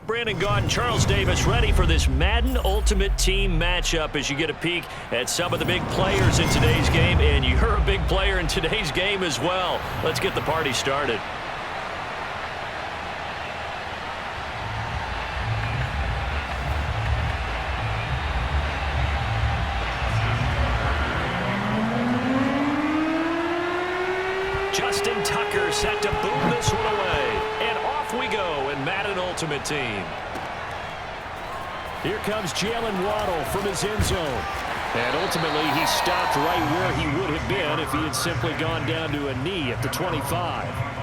Brandon Gaudin, Charles Davis ready for this Madden Ultimate Team matchup as you get a peek at some of the big players in today's game, and you're a big player in today's game as well. Let's get the party started. Justin Tucker set to boom this one away. And off we go in Madden Ultimate Team. Here comes Jalen Waddle from his end zone. And ultimately, he stopped right where he would have been if he had simply gone down to a knee at the 25.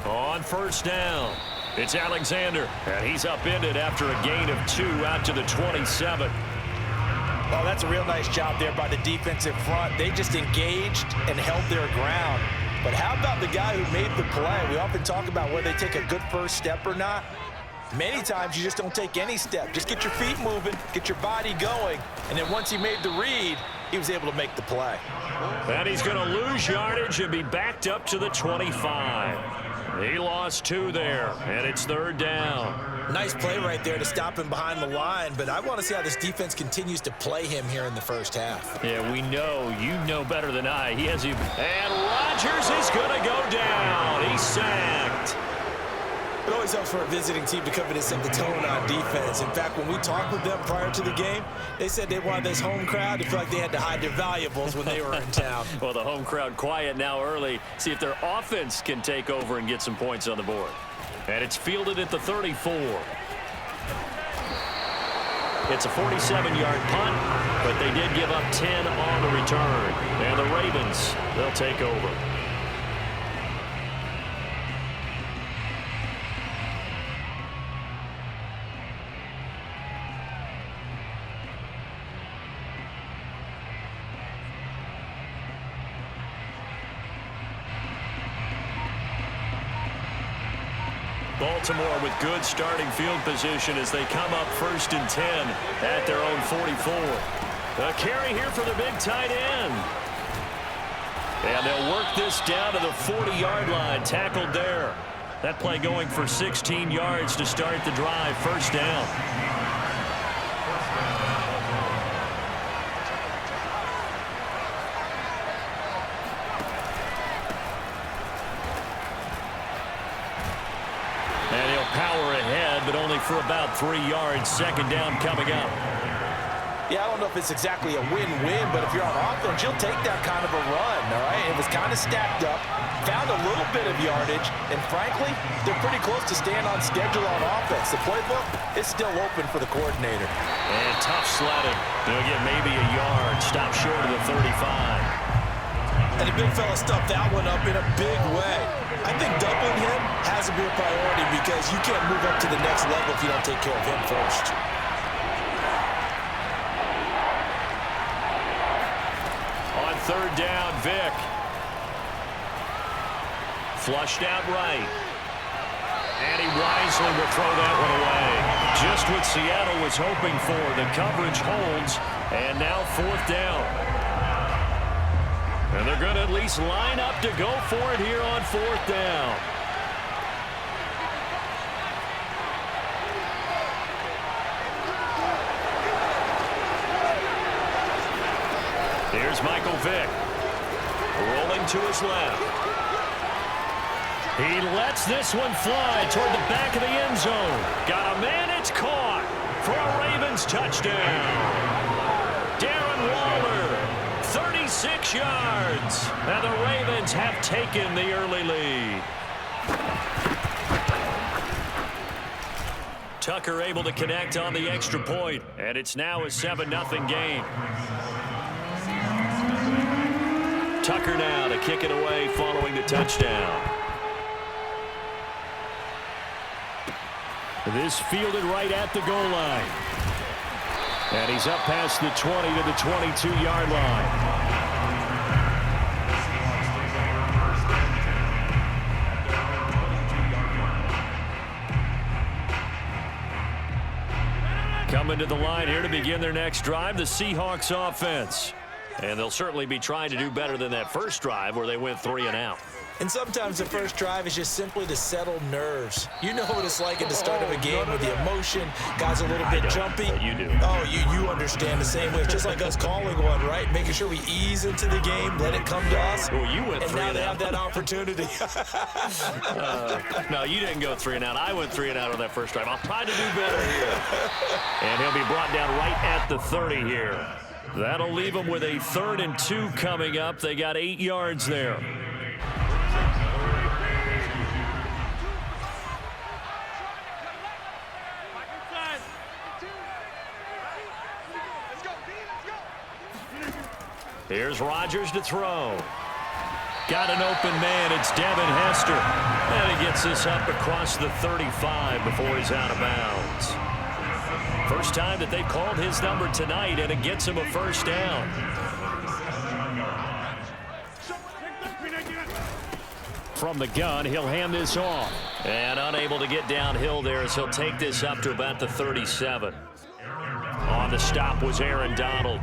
On first down, it's Alexander, and he's upended after a gain of 2 out to the 27. Oh, that's a real nice job there by the defensive front. They just engaged and held their ground. But how about the guy who made the play? We often talk about whether they take a good first step or not. Many times you just don't take any step. Just get your feet moving, get your body going, and then once he made the read, he was able to make the play. And he's going to lose yardage and be backed up to the 25. He lost 2 there, and it's third down. Nice play right there to stop him behind the line, but I want to see how this defense continues to play him here in the first half. Yeah, we know. You know better than I. He has you. And Rodgers is going to go down. He's sacked. It always helps for a visiting team to come in and set the tone on defense. In fact, when we talked with them prior to the game, they said they wanted this home crowd to feel like they had to hide their valuables when they were in town. Well, the home crowd quiet now early. See if their offense can take over and get some points on the board. And it's fielded at the 34. It's a 47-yard punt, but they did give up 10 on the return. And the Ravens, they'll take over. Baltimore with good starting field position as they come up 1st and 10 at their own 44. A carry here for the big tight end. And they'll work this down to the 40-yard line, tackled there. That play going for 16 yards to start the drive, first down. Power ahead, but only for about 3 yards. Second down coming up. Yeah, I don't know if it's exactly a win-win, but if you're on offense, you'll take that kind of a run, all right? It was kind of stacked up, found a little bit of yardage, and frankly, they're pretty close to staying on schedule on offense. The playbook is still open for the coordinator. And tough sledding. They'll get maybe a yard, stop short of the 35. And the big fella stuffed that one up in a big way. I think doubling him has to be a priority because you can't move up to the next level if you don't take care of him first. On third down, Vick. Flushed out right. And he wisely will throw that one away. Just what Seattle was hoping for. The coverage holds. And now 4th down. And they're going to at least line up to go for it here on 4th down. Here's Michael Vick. Rolling to his left. He lets this one fly toward the back of the end zone. Got a man, it's caught for a Ravens touchdown. Darren Waller. 36 yards, and the Ravens have taken the early lead. Tucker able to connect on the extra point, and it's now a 7-0 game. Tucker now to kick it away following the touchdown. This fielded right at the goal line. And he's up past the 20 to the 22-yard line. Coming to the line here to begin their next drive, the Seahawks offense. And they'll certainly be trying to do better than that first drive where they went 3 and out. And sometimes the first drive is just simply to settle nerves. You know what it's like at the start of a game with the emotion. Guys a little bit jumpy. You do. Oh, you understand the same way. It's just like us calling one, right? Making sure we ease into the game, let it come to us. Well, you went 3 and out. And now they have that opportunity. No, you didn't go 3 and out. I went 3 and out on that first drive. I'll try to do better here. And he'll be brought down right at the 30 here. That'll leave them with a 3rd and 2 coming up. They got 8 yards there. Here's Rodgers to throw. Got an open man. It's Devin Hester. And he gets this up across the 35 before he's out of bounds. First time that they've called his number tonight, and it gets him a first down. From the gun, he'll hand this off. And unable to get downhill there as he'll take this up to about the 37. On the stop was Aaron Donald.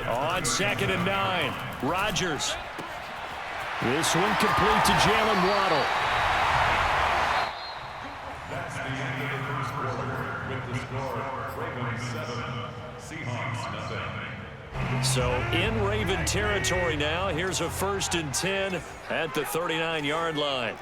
On 2nd and 9, Rodgers. This one complete to Jalen Waddle. That's the end of the first quarter with the score, Ravens 7, Seahawks nothing. So in Raven territory now, here's a 1st and 10 at the 39-yard line.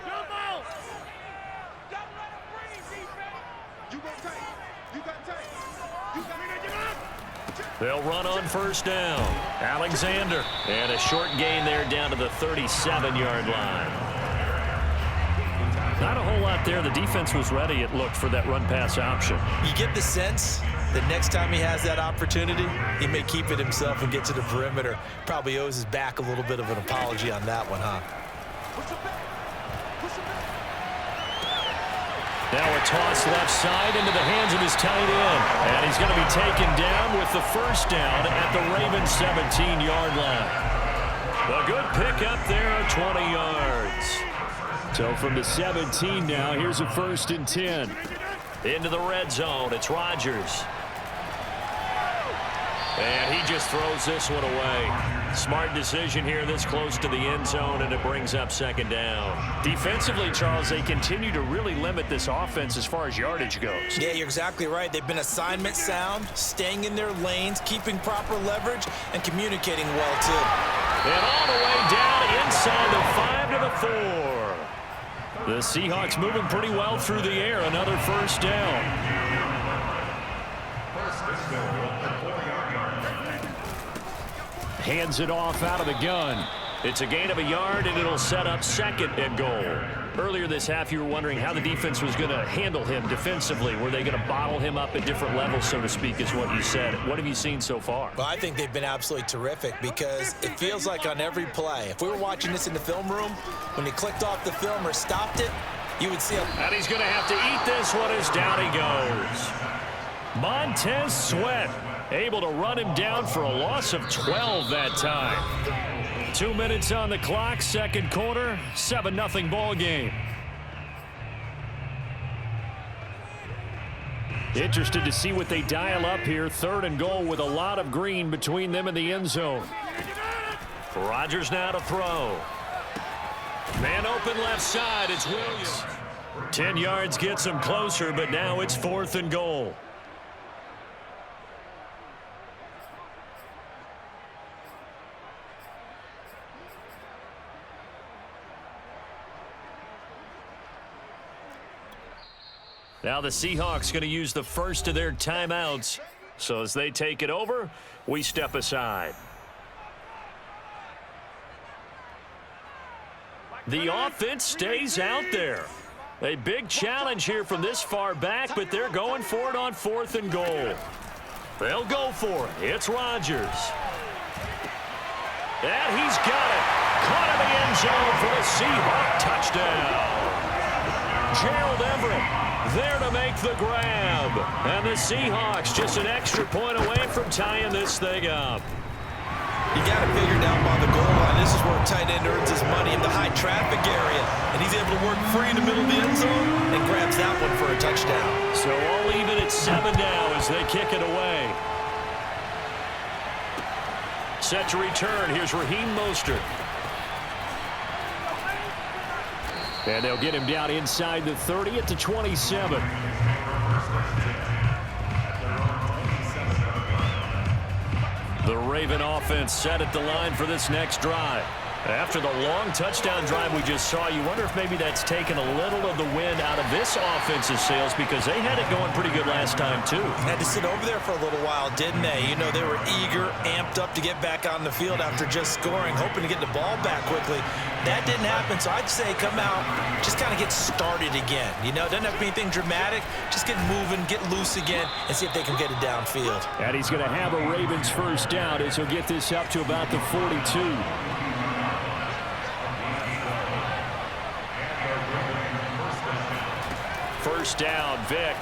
They'll run on 1st down. Alexander. And a short gain there down to the 37-yard line. Not a whole lot there. The defense was ready, it looked, for that run-pass option. You get the sense that next time he has that opportunity, he may keep it himself and get to the perimeter. Probably owes his back a little bit of an apology on that one, huh? Now a toss left side into the hands of his tight end. And he's going to be taken down with the first down at the Ravens 17-yard line. A good pickup there of 20 yards. So from the 17 now, here's a 1st and 10. Into the red zone, it's Rodgers. And he just throws this one away. Smart decision here this close to the end zone, and it brings up 2nd down. Defensively, Charles, they continue to really limit this offense as far as yardage goes. Yeah, you're exactly right. They've been assignment sound, staying in their lanes, keeping proper leverage, and communicating well, too. And all the way down inside the 5 to the 4. The Seahawks moving pretty well through the air. Another first down. Hands it off out of the gun. It's a gain of a yard, and it'll set up 2nd and goal. Earlier this half, you were wondering how the defense was going to handle him defensively. Were they going to bottle him up at different levels, so to speak, is what you said. What have you seen so far? Well, I think they've been absolutely terrific because it feels like on every play, if we were watching this in the film room, when he clicked off the film or stopped it, you would see him. And he's going to have to eat this one as down he goes. Montez Sweat able to run him down for a loss of 12 that time. 2 minutes on the clock, 2nd quarter, 7-0 ball game. Interested to see what they dial up here. 3rd and goal with a lot of green between them and the end zone. Rodgers now to throw. Man open left side, it's Williams. 10 yards gets him closer, but now it's 4th and goal. Now the Seahawks going to use the first of their timeouts. So as they take it over, we step aside. The offense stays out there. A big challenge here from this far back, but they're going for it on 4th and goal. They'll go for it. It's Rodgers. And he's got it. Caught in the end zone for the Seahawk touchdown. Gerald Everett there to make the grab. And the Seahawks just an extra point away from tying this thing up. You got to figure down by the goal line. This is where a tight end earns his money in the high traffic area. And he's able to work free in the middle of the end zone and grabs that one for a touchdown. So all even at 7 now as they kick it away. Set to return. Here's Raheem Mostert. And they'll get him down inside the 30 at the 27. The Raven offense set at the line for this next drive. After the long touchdown drive we just saw, you wonder if maybe that's taken a little of the wind out of this offensive sails because they had it going pretty good last time too. Had to sit over there for a little while, didn't they? You know, they were eager, amped up to get back on the field after just scoring, hoping to get the ball back quickly. That didn't happen, so I'd say come out, just kind of get started again. You know, doesn't have to be anything dramatic. Just get moving, get loose again, and see if they can get it downfield. And he's going to have a Ravens first down as he'll get this up to about the 42. First down, Vick.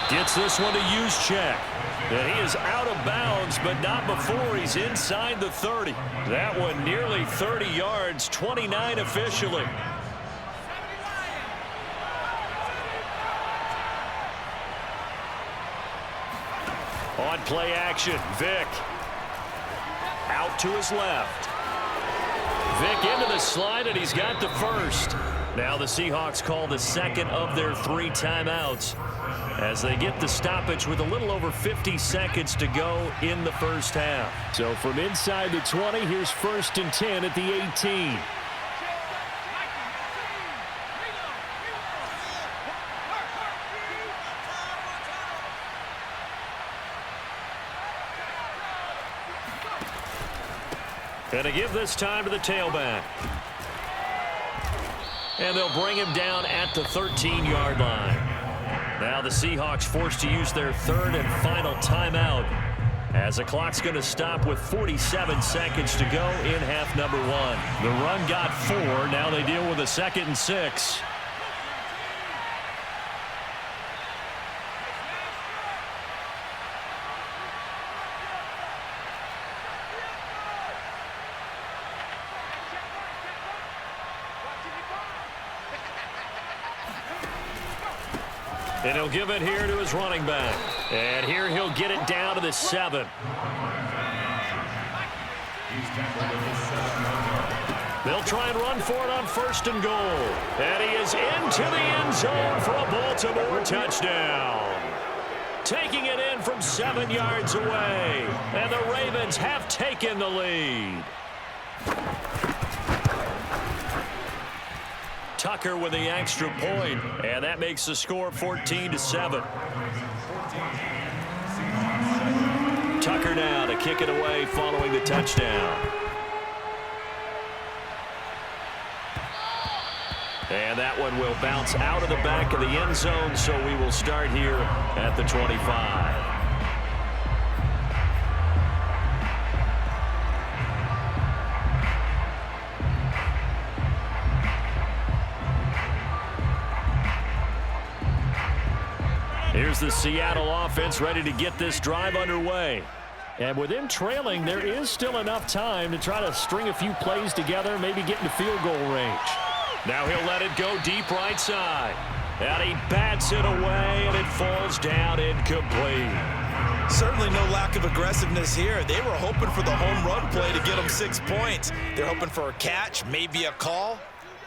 Gets this one to Juszczyk. And he is out of bounds, but not before he's inside the 30. That one nearly 30 yards, 29 officially. On play action, Vick. Out to his left. Vick into the slide, and he's got the first. Now the Seahawks call the second of their 3 timeouts as they get the stoppage with a little over 50 seconds to go in the first half. So from inside the 20, here's 1st and 10 at the 18. And to give this time to the tailback. And they'll bring him down at the 13-yard line. Now the Seahawks forced to use their 3rd and final timeout as the clock's going to stop with 47 seconds to go in half number 1. The run got 4. Now they deal with a 2nd and 6. And he'll give it here to his running back. And here he'll get it down to the 7. They'll try and run for it on 1st and goal. And he is into the end zone for a Baltimore touchdown. Taking it in from 7 yards away. And the Ravens have taken the lead. Tucker with the extra point, and that makes the score 14-7. Tucker now to kick it away following the touchdown. And that one will bounce out of the back of the end zone, so we will start here at the 25. Here's the Seattle offense ready to get this drive underway. And with him trailing, there is still enough time to try to string a few plays together, maybe get into field goal range. Now he'll let it go deep right side. And he bats it away, and it falls down incomplete. Certainly no lack of aggressiveness here. They were hoping for the home run play to get them 6 points. They're hoping for a catch, maybe a call,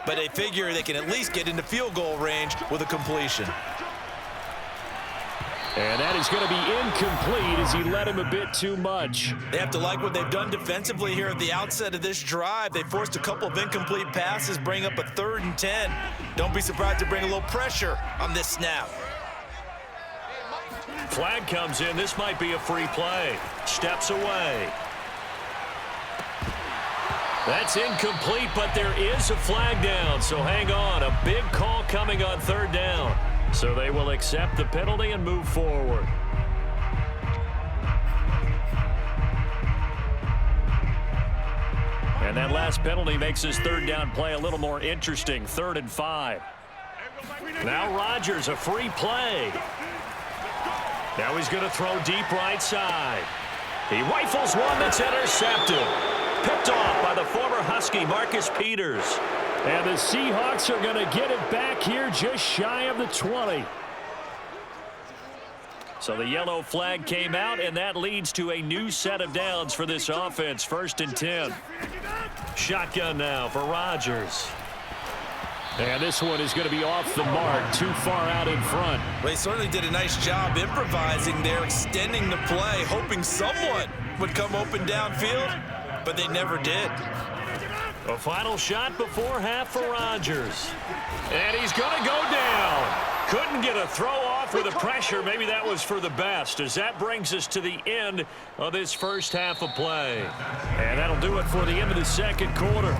but they figure they can at least get into field goal range with a completion. And that is going to be incomplete as he led him a bit too much. They have to like what they've done defensively here at the outset of this drive. They forced a couple of incomplete passes, bring up a 3rd and 10. Don't be surprised to bring a little pressure on this snap. Flag comes in. This might be a free play. Steps away. That's incomplete, but there is a flag down, so hang on. A big call coming on 3rd down. So they will accept the penalty and move forward. And that last penalty makes his 3rd down play a little more interesting. 3rd and 5. Now Rodgers, a free play. Now he's going to throw deep right side. He rifles one that's intercepted. Picked off by the former Husky, Marcus Peters. And the Seahawks are going to get it back here just shy of the 20. So the yellow flag came out, and that leads to a new set of downs for this offense. 1st and 10. Shotgun now for Rodgers. And this one is going to be off the mark, too far out in front. They certainly did a nice job improvising there, extending the play, hoping someone would come open downfield, but they never did. A final shot before half for Rodgers. And he's going to go down. Couldn't get a throw off with the pressure. Maybe that was for the best, as that brings us to the end of this first half of play. And that'll do it for the end of the second quarter.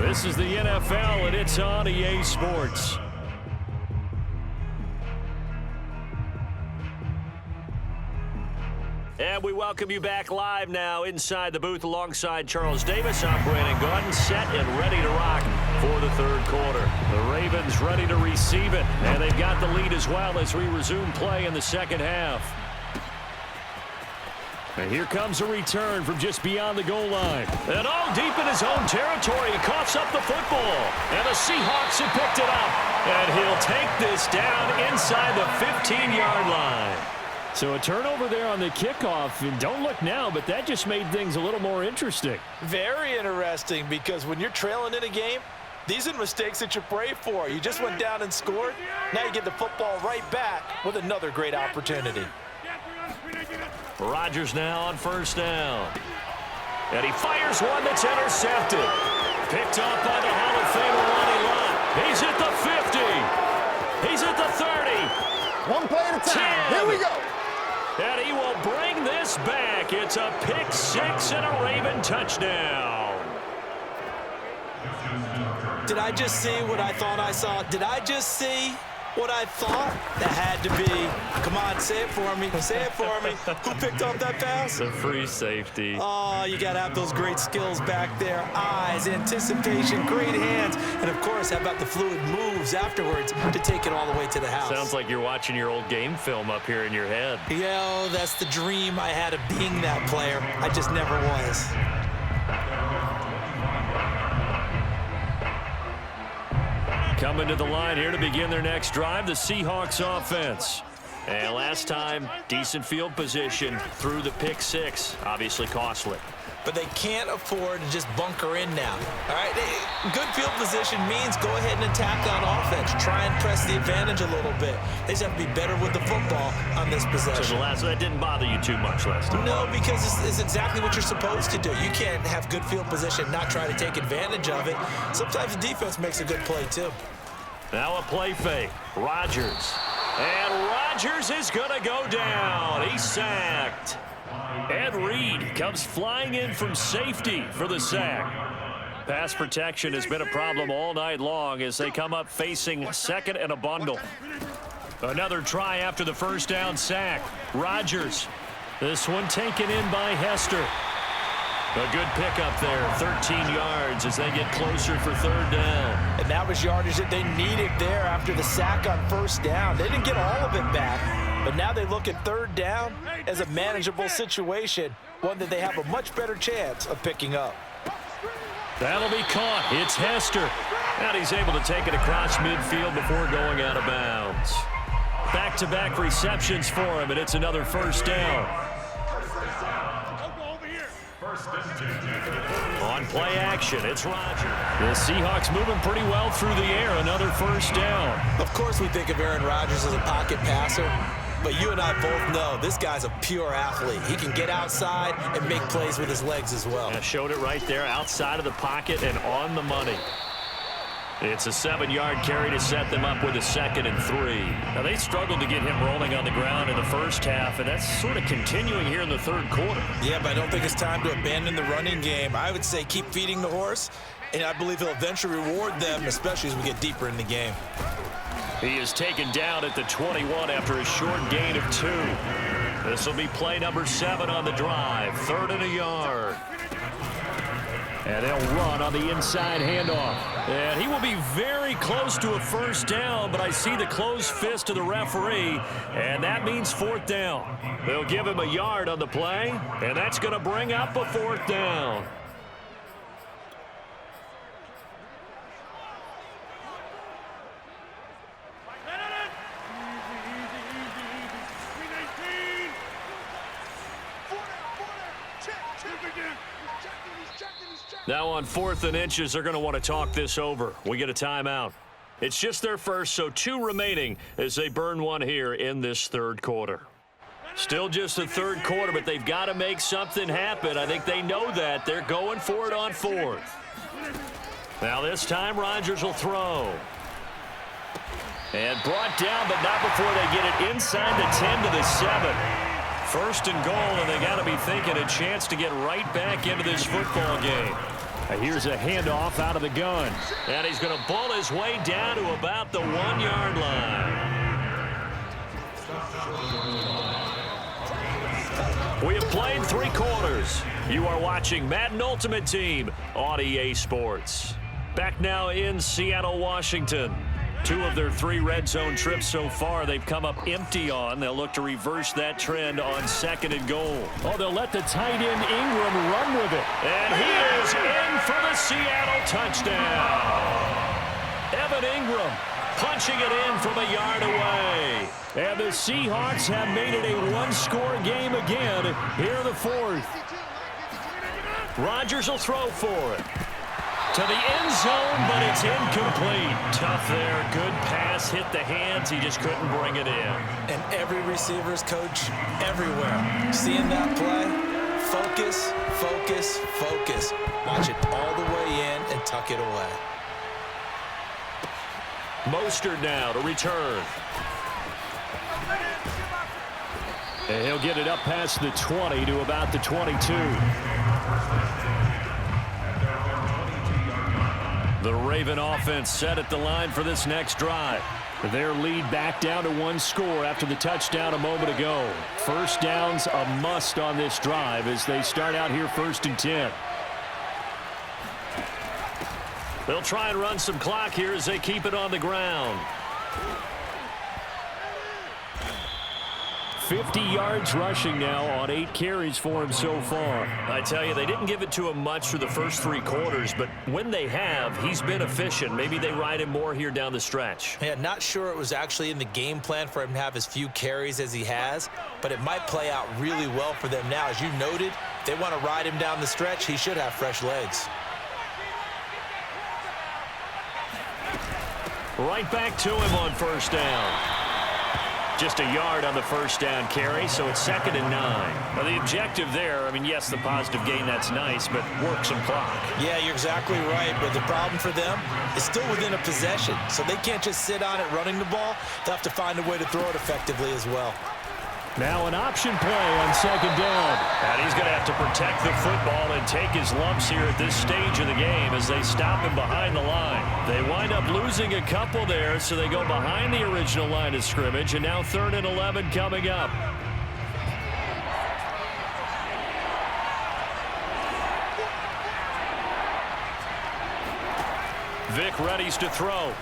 This is the NFL, and it's on EA Sports. And we welcome you back live now inside the booth alongside Charles Davis. I'm Brandon Gaudin, set and ready to rock for the third quarter. The Ravens ready to receive it, and they've got the lead as well as we resume play in the second half. And here comes a return from just beyond the goal line. And all deep in his own territory, he coughs up the football. And the Seahawks have picked it up. And he'll take this down inside the 15-yard line. So a turnover there on the kickoff, and don't look now, but that just made things a little more interesting. Very interesting, because when you're trailing in a game, these are the mistakes that you pray for. You just went down and scored. Now you get the football right back with another great opportunity. Rodgers now on 1st down. And he fires one that's intercepted. Picked off by the Hall of Famer Ronnie Lott. He's at the 50. He's at the 30. One play at a time. 10. Here we go. And he will bring this back. It's a pick six and a Raven touchdown. Did I just see what I thought I saw? Did I just see what I thought? That had to be. Come on, say it for me. Say it for me. Who picked up that pass? The free safety. Oh, you got to have those great skills back there. Eyes, anticipation, great hands. And, of course, how about the fluid moves afterwards to take it all the way to the house? Sounds like you're watching your old game film up here in your head. Yeah, that's the dream I had of being that player. I just never was. Coming to the line here to begin their next drive, the Seahawks offense. And last time, decent field position through the pick six. Obviously costly. But they can't afford to just bunker in now. All right, good field position means go ahead and attack on offense. Try and press the advantage a little bit. They just have to be better with the football on this possession. So that didn't bother you too much last time? No, because it's exactly what you're supposed to do. You can't have good field position and not try to take advantage of it. Sometimes the defense makes a good play, too. Now a play fake. Rodgers. And Rodgers is going to go down. He's sacked. Ed Reed comes flying in from safety for the sack. Pass protection has been a problem all night long as they come up facing 2nd and a bundle. Another try after the first down sack. Rodgers. This one taken in by Hester. A good pickup there, 13 yards as they get closer for 3rd down. And that was yardage that they needed there after the sack on 1st down. They didn't get all of it back, but now they look at 3rd down as a manageable situation, one that they have a much better chance of picking up. That'll be caught. It's Hester. And he's able to take it across midfield before going out of bounds. Back-to-back receptions for him, and it's another 1st down. On play action, it's Rodgers. The Seahawks moving pretty well through the air. Another 1st down. Of course we think of Aaron Rodgers as a pocket passer, but you and I both know this guy's a pure athlete. He can get outside and make plays with his legs as well. Yeah, showed it right there outside of the pocket and on the money. It's a 7-yard carry to set them up with a 2nd and 3. Now, they struggled to get him rolling on the ground in the first half, and that's sort of continuing here in the 3rd quarter. Yeah, but I don't think it's time to abandon the running game. I would say keep feeding the horse, and I believe he'll eventually reward them, especially as we get deeper in the game. He is taken down at the 21 after a short gain of 2. This will be play number 7 on the drive, 3rd and a yard. And they'll run on the inside handoff. And he will be very close to a first down, but I see the closed fist of the referee, and that means fourth down. They'll give him a yard on the play, and that's going to bring up a fourth down. Now on 4th and inches, they're going to want to talk this over. We get a timeout. It's just their first, so 2 remaining as they burn one here in this third quarter. Still just the third quarter, but they've got to make something happen. I think they know that. They're going for it on 4th. Now this time, Rodgers will throw. And brought down, but not before they get it inside the 10 to the 7. First and goal, and they got to be thinking a chance to get right back into this football game. Here's a handoff out of the gun. And he's going to bull his way down to about the 1-yard line. We have played 3 quarters. You are watching Madden Ultimate Team on EA Sports. Back now in Seattle, Washington. 2 of their 3 red zone trips so far they've come up empty on. They'll look to reverse that trend on 2nd and goal. Oh, they'll let the tight end Ingram run with it. And he is in for the Seattle touchdown. Evan Ingram punching it in from a yard away. And the Seahawks have made it a 1-score game again here in the 4th. Rodgers will throw for it. To the end zone, but it's incomplete. Tough there. Good pass. Hit the hands. He just couldn't bring it in. And every receiver's coach everywhere. Seeing that play, focus, focus, focus. Watch it all the way in and tuck it away. Mostert now to return. And he'll get it up past the 20 to about the 22. The Raven offense set at the line for this next drive. Their lead back down to 1 score after the touchdown a moment ago. First down's a must on this drive as they start out here 1st and 10. They'll try and run some clock here as they keep it on the ground. 50 yards rushing now on 8 carries for him so far. I tell you, they didn't give it to him much for the first 3 quarters, but when they have, he's been efficient. Maybe they ride him more here down the stretch. Yeah, not sure it was actually in the game plan for him to have as few carries as he has, but it might play out really well for them now. As you noted, if they want to ride him down the stretch, he should have fresh legs. Right back to him on first down. Just a yard on the first down carry, so it's 2nd and 9. Now the objective there, I mean, yes, the positive gain, that's nice, but work some clock. Yeah, you're exactly right, but the problem for them is still within a possession, so they can't just sit on it running the ball. They'll have to find a way to throw it effectively as well. Now an option play on 2nd down. And he's going to have to protect the football and take his lumps here at this stage of the game as they stop him behind the line. They wind up losing a couple there, so they go behind the original line of scrimmage, and now 3rd and 11 coming up. Vic readies to throw.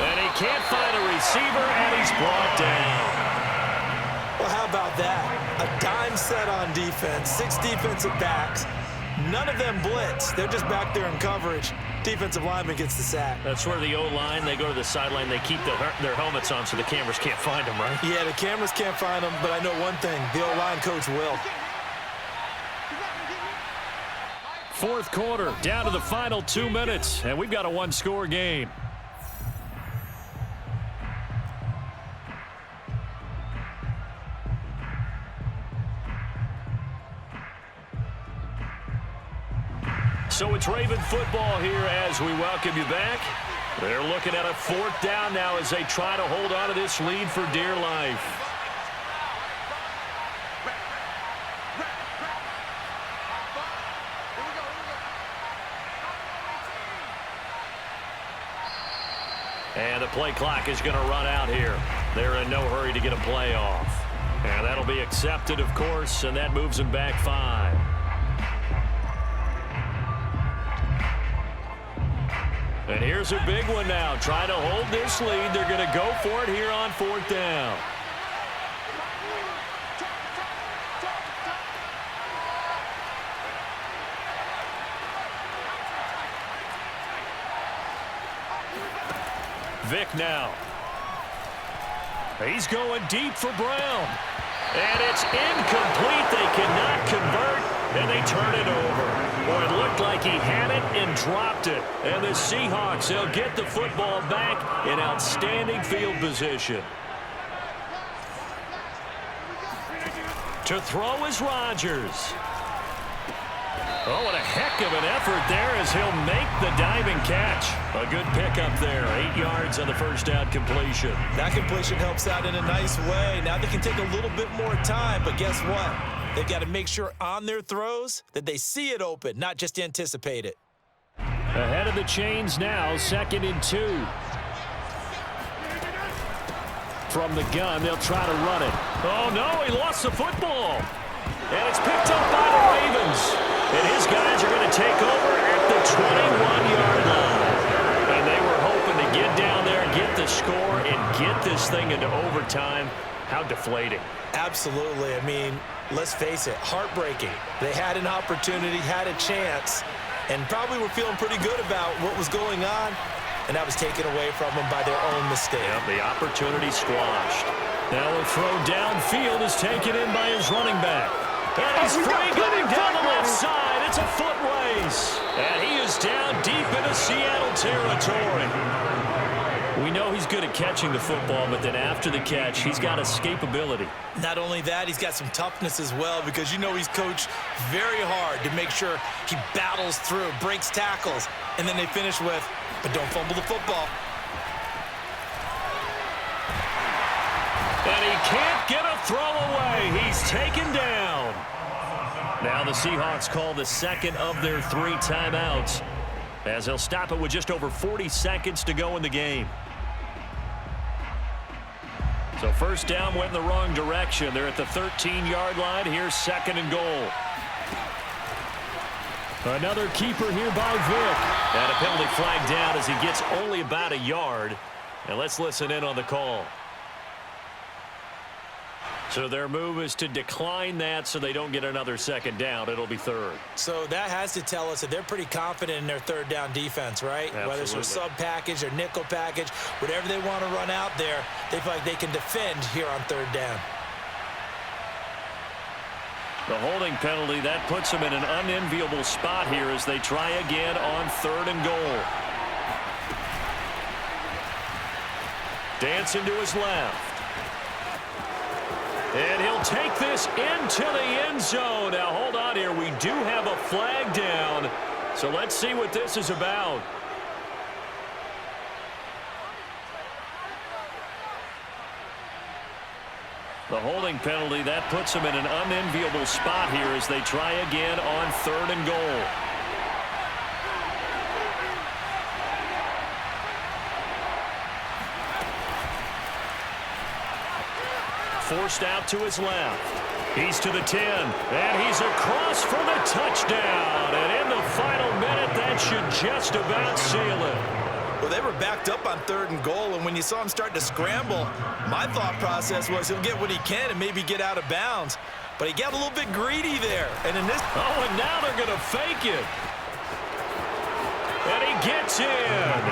And he can't find a receiver, and he's brought down. Well, how about that? A dime set on defense, 6 defensive backs. None of them blitz. They're just back there in coverage. Defensive lineman gets the sack. That's where the O-line, they go to the sideline, they keep their helmets on so the cameras can't find them, right? Yeah, the cameras can't find them, but I know one thing. The O-line coach will. 4th quarter, down to the final 2 minutes, and we've got a 1-score game. So it's Raven football here as we welcome you back. They're looking at a 4th down now as they try to hold on to this lead for dear life. And the play clock is going to run out here. They're in no hurry to get a play off. And that'll be accepted, of course, and that moves them back 5. And here's a big one now. Trying to hold this lead. They're going to go for it here on 4th down. Vic now. He's going deep for Brown. And it's incomplete. They cannot convert, and they turn it over. Boy, it looked like he had it and dropped it. And the Seahawks, they'll get the football back in outstanding field position. To throw is Rodgers. Oh, what a heck of an effort there as he'll make the diving catch. A good pickup there. 8 yards on the first down completion. That completion helps out in a nice way. Now they can take a little bit more time, but guess what? They've got to make sure on their throws that they see it open, not just anticipate it. Ahead of the chains now, 2nd and 2. From the gun, they'll try to run it. Oh, no, he lost the football. And it's picked up by the Ravens. And his guys are going to take over at the 21-yard line. And they were hoping to get down there, get the score, and get this thing into overtime. How deflating. Absolutely. I mean, let's face it, heartbreaking. They had an opportunity, had a chance, and probably were feeling pretty good about what was going on, and that was taken away from them by their own mistake. Yep, the opportunity squashed. Now a throw downfield is taken in by his running back. And he's free going down the left side. It's a foot race. And he is down deep into Seattle territory. We know he's good at catching the football, but then after the catch, he's got escapability. Not only that, he's got some toughness as well, because you know he's coached very hard to make sure he battles through, breaks tackles, and then they finish with, but don't fumble the football. And he can't get a throw away. He's taken down. Now the Seahawks call the second of their 3 timeouts, as they'll stop it with just over 40 seconds to go in the game. So first down went in the wrong direction. They're at the 13-yard line. Here's 2nd and goal. Another keeper here by Vic. And a penalty flag down as he gets only about a yard. And let's listen in on the call. So their move is to decline that so they don't get another 2nd down. It'll be 3rd. So that has to tell us that they're pretty confident in their 3rd down defense, right? Absolutely. Whether it's a sub package or nickel package, whatever they want to run out there, they feel like they can defend here on 3rd down. The holding penalty, that puts them in an unenviable spot here as they try again on 3rd and goal. Dancing to his left. And he'll take this into the end zone. Now, hold on here. We do have a flag down. So let's see what this is about. The holding penalty, that puts them in an unenviable spot here as they try again on 3rd and goal. Forced out to his left. He's to the 10, and he's across for the touchdown. And in the final minute, that should just about seal it. Well, they were backed up on 3rd and goal, and when you saw him start to scramble, my thought process was he'll get what he can and maybe get out of bounds. But he got a little bit greedy there. And in this... Oh, and now they're going to fake it. And he gets in.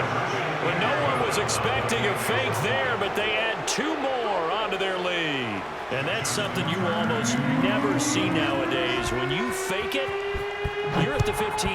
But no one was expecting a fake there, but they add 2 more onto their lead. And that's something you almost never see nowadays. When you fake it, you're at the 15.